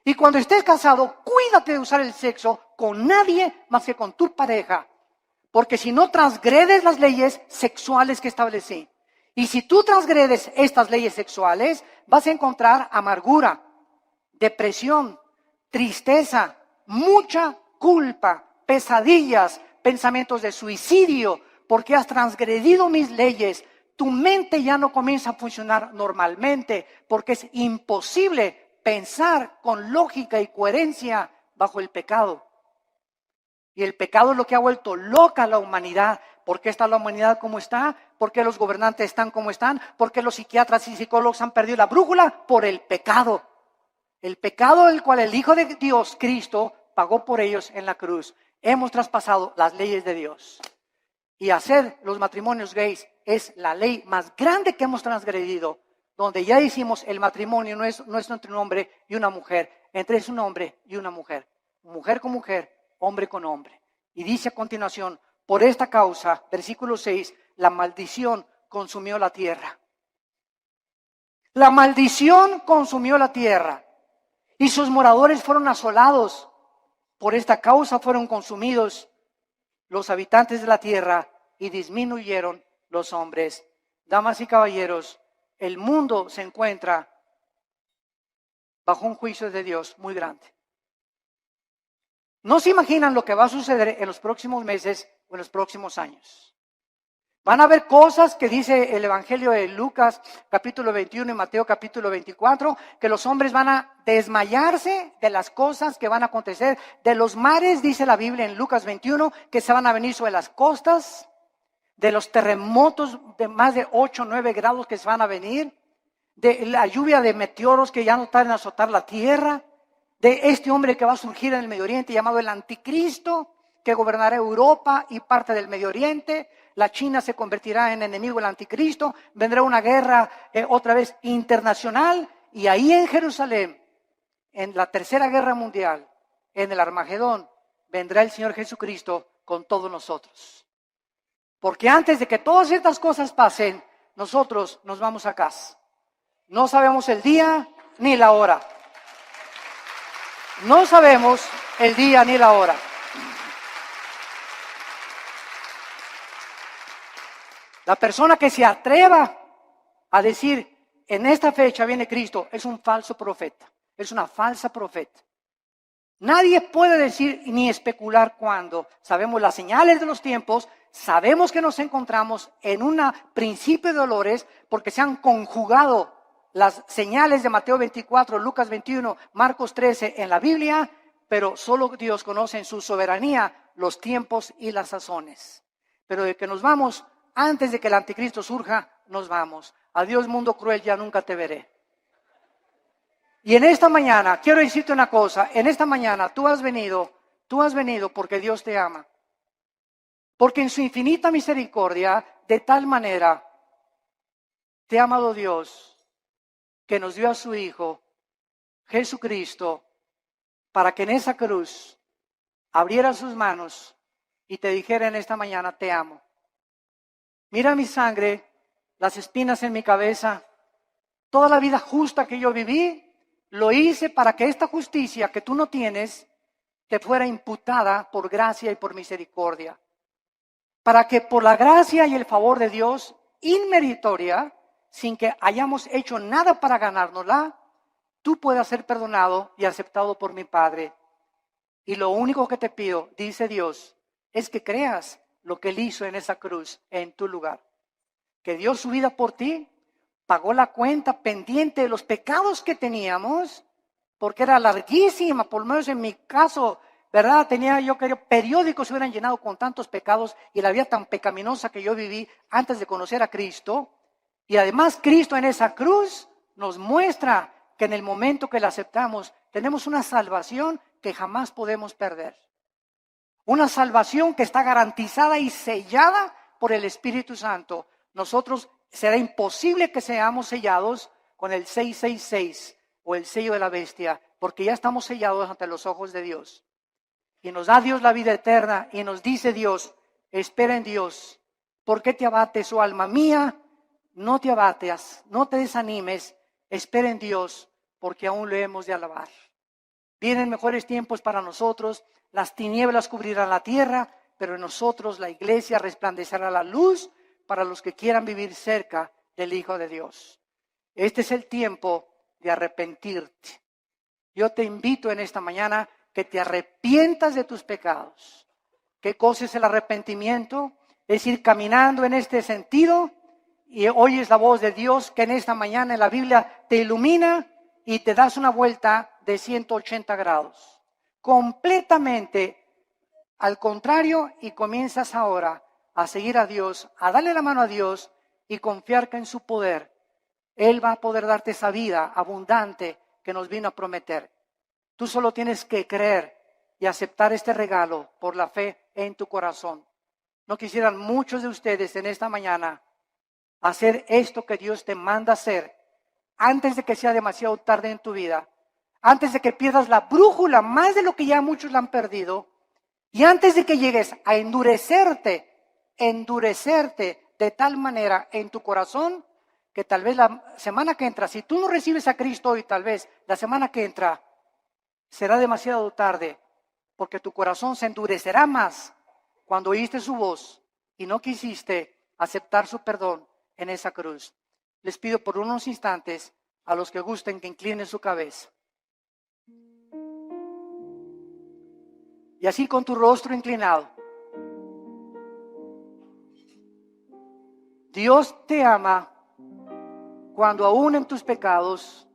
Y cuando estés casado, cuídate de usar el sexo con nadie más que con tu pareja. Porque si no transgredes las leyes sexuales que establecí. Y si tú transgredes estas leyes sexuales, vas a encontrar amargura, depresión, tristeza, mucha culpa, pesadillas, pensamientos de suicidio, porque has transgredido mis leyes. Tu mente ya no comienza a funcionar normalmente, porque es imposible pensar con lógica y coherencia bajo el pecado. Y el pecado es lo que ha vuelto loca a la humanidad. ¿Por qué está la humanidad como está? ¿Por qué los gobernantes están como están? ¿Por qué los psiquiatras y psicólogos han perdido la brújula? Por el pecado. El pecado del cual el Hijo de Dios, Cristo, pagó por ellos en la cruz. Hemos traspasado las leyes de Dios. Y hacer los matrimonios gays es la ley más grande que hemos transgredido, donde ya hicimos el matrimonio no es entre un hombre y una mujer, es un hombre y una mujer con mujer, hombre con hombre. Y dice a continuación, por esta causa, versículo 6, la maldición consumió la tierra. La maldición consumió la tierra y sus moradores fueron asolados. Por esta causa fueron consumidos los habitantes de la tierra y disminuyeron los hombres. Damas y caballeros, el mundo se encuentra bajo un juicio de Dios muy grande. No se imaginan lo que va a suceder en los próximos meses o en los próximos años. Van a haber cosas que dice el Evangelio de Lucas capítulo 21 y Mateo capítulo 24, que los hombres van a desmayarse de las cosas que van a acontecer. De los mares, dice la Biblia en Lucas 21, que se van a venir sobre las costas, de los terremotos de más de 8 o 9 grados que se van a venir, de la lluvia de meteoros que ya no tardan en azotar la tierra, de este hombre que va a surgir en el Medio Oriente llamado el Anticristo, que gobernará Europa y parte del Medio Oriente. La China se convertirá en enemigo del Anticristo, vendrá una guerra otra vez internacional, y ahí en Jerusalén, en la tercera guerra mundial, en el Armagedón, vendrá el Señor Jesucristo con todos nosotros. Porque antes de que todas estas cosas pasen, nosotros nos vamos a casa. No sabemos el día ni la hora. No sabemos el día ni la hora. La persona que se atreva a decir, en esta fecha viene Cristo, es un falso profeta, es una falsa profeta. Nadie puede decir ni especular cuándo. Sabemos las señales de los tiempos, sabemos que nos encontramos en un principio de dolores porque se han conjugado las señales de Mateo 24, Lucas 21, Marcos 13 en la Biblia, pero solo Dios conoce en su soberanía los tiempos y las sazones. Pero de que nos vamos, antes de que el anticristo surja, nos vamos. Adiós mundo cruel, ya nunca te veré. Y en esta mañana, quiero decirte una cosa, en esta mañana tú has venido porque Dios te ama. Porque en su infinita misericordia, de tal manera, te ha amado Dios, que nos dio a su Hijo, Jesucristo, para que en esa cruz abriera sus manos y te dijera en esta mañana, te amo. Mira mi sangre, las espinas en mi cabeza, toda la vida justa que yo viví, lo hice para que esta justicia que tú no tienes te fuera imputada por gracia y por misericordia. Para que por la gracia y el favor de Dios, inmeritoria, sin que hayamos hecho nada para ganárnosla, tú puedas ser perdonado y aceptado por mi Padre. Y lo único que te pido, dice Dios, es que creas lo que Él hizo en esa cruz, en tu lugar. Que dio su vida por ti, pagó la cuenta pendiente de los pecados que teníamos, porque era larguísima, por lo menos en mi caso, ¿verdad? Yo creo, periódicos se hubieran llenado con tantos pecados y la vida tan pecaminosa que yo viví antes de conocer a Cristo. Y además Cristo en esa cruz nos muestra que en el momento que la aceptamos, tenemos una salvación que jamás podemos perder. Una salvación que está garantizada y sellada por el Espíritu Santo. Nosotros será imposible que seamos sellados con el 666 o el sello de la bestia, porque ya estamos sellados ante los ojos de Dios. Y nos da Dios la vida eterna y nos dice Dios, espera en Dios. ¿Por qué te abates, oh alma mía? No te abates, no te desanimes, espera en Dios, porque aún le hemos de alabar. Vienen mejores tiempos para nosotros, las tinieblas cubrirán la tierra, pero en nosotros la iglesia resplandecerá la luz para los que quieran vivir cerca del Hijo de Dios. Este es el tiempo de arrepentirte. Yo te invito en esta mañana que te arrepientas de tus pecados. ¿Qué cosa es el arrepentimiento? Es ir caminando en este sentido y oyes la voz de Dios que en esta mañana en la Biblia te ilumina y te das una vuelta de 180 grados. Completamente al contrario, y comienzas ahora a seguir a Dios, a darle la mano a Dios y confiar que en su poder Él va a poder darte esa vida abundante que nos vino a prometer. Tú solo tienes que creer y aceptar este regalo por la fe en tu corazón. ¿No quisieran muchos de ustedes en esta mañana hacer esto que Dios te manda hacer antes de que sea demasiado tarde en tu vida? Antes de que pierdas la brújula más de lo que ya muchos la han perdido y antes de que llegues a endurecerte de tal manera en tu corazón que tal vez la semana que entra, si tú no recibes a Cristo hoy, tal vez la semana que entra será demasiado tarde, porque tu corazón se endurecerá más cuando oíste su voz y no quisiste aceptar su perdón en esa cruz. Les pido por unos instantes a los que gusten que inclinen su cabeza. Y así con tu rostro inclinado. Dios te ama cuando aún en tus pecados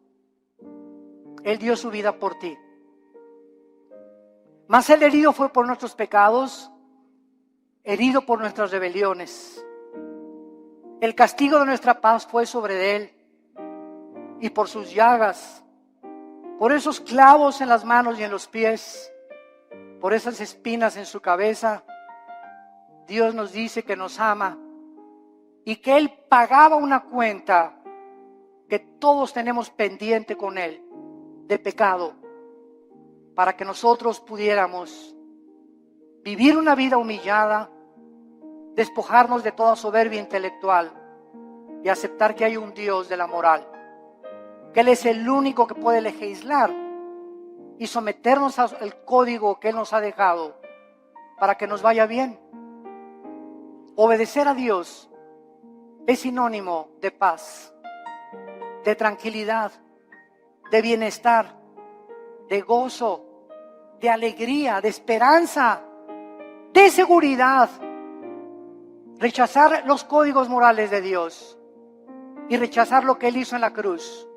Él dio su vida por ti. Mas el herido fue por nuestros pecados, herido por nuestras rebeliones. El castigo de nuestra paz fue sobre Él, y por sus llagas, por esos clavos en las manos y en los pies, por esas espinas en su cabeza, Dios nos dice que nos ama y que Él pagaba una cuenta que todos tenemos pendiente con Él de pecado, para que nosotros pudiéramos vivir una vida humillada, despojarnos de toda soberbia intelectual y aceptar que hay un Dios de la moral, que Él es el único que puede legislar y someternos al código que Él nos ha dejado para que nos vaya bien. Obedecer a Dios es sinónimo de paz, de tranquilidad, de bienestar, de gozo, de alegría, de esperanza, de seguridad. Rechazar los códigos morales de Dios y rechazar lo que Él hizo en la cruz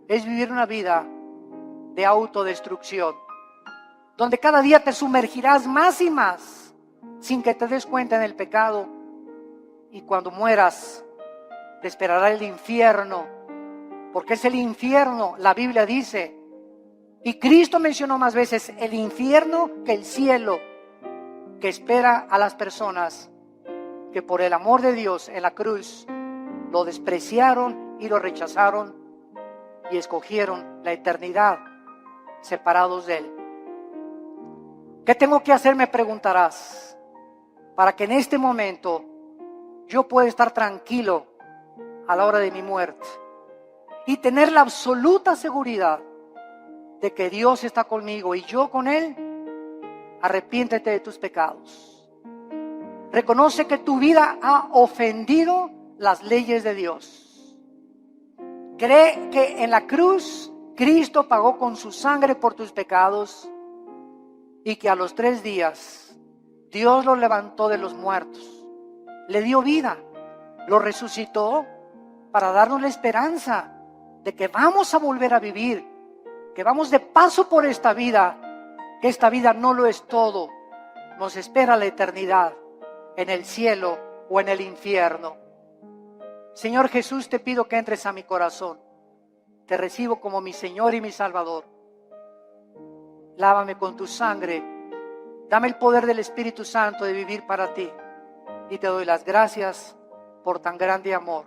es vivir una vida de autodestrucción, donde cada día te sumergirás más y más sin que te des cuenta en el pecado, y cuando mueras te esperará el infierno, porque es el infierno, la Biblia dice, y Cristo mencionó más veces el infierno que el cielo, que espera a las personas que por el amor de Dios en la cruz lo despreciaron y lo rechazaron y escogieron la eternidad separados de Él. ¿Qué tengo que hacer? Me preguntarás, para que en este momento yo pueda estar tranquilo a la hora de mi muerte y tener la absoluta seguridad de que Dios está conmigo y yo con Él. Arrepiéntete de tus pecados. Reconoce que tu vida ha ofendido las leyes de Dios. Cree que en la cruz Cristo pagó con su sangre por tus pecados y que a los 3 días Dios lo levantó de los muertos, le dio vida, lo resucitó para darnos la esperanza de que vamos a volver a vivir, que vamos de paso por esta vida, que esta vida no lo es todo, nos espera la eternidad en el cielo o en el infierno. Señor Jesús, te pido que entres a mi corazón, te recibo como mi Señor y mi Salvador. Lávame con tu sangre, dame el poder del Espíritu Santo de vivir para ti y te doy las gracias por tan grande amor.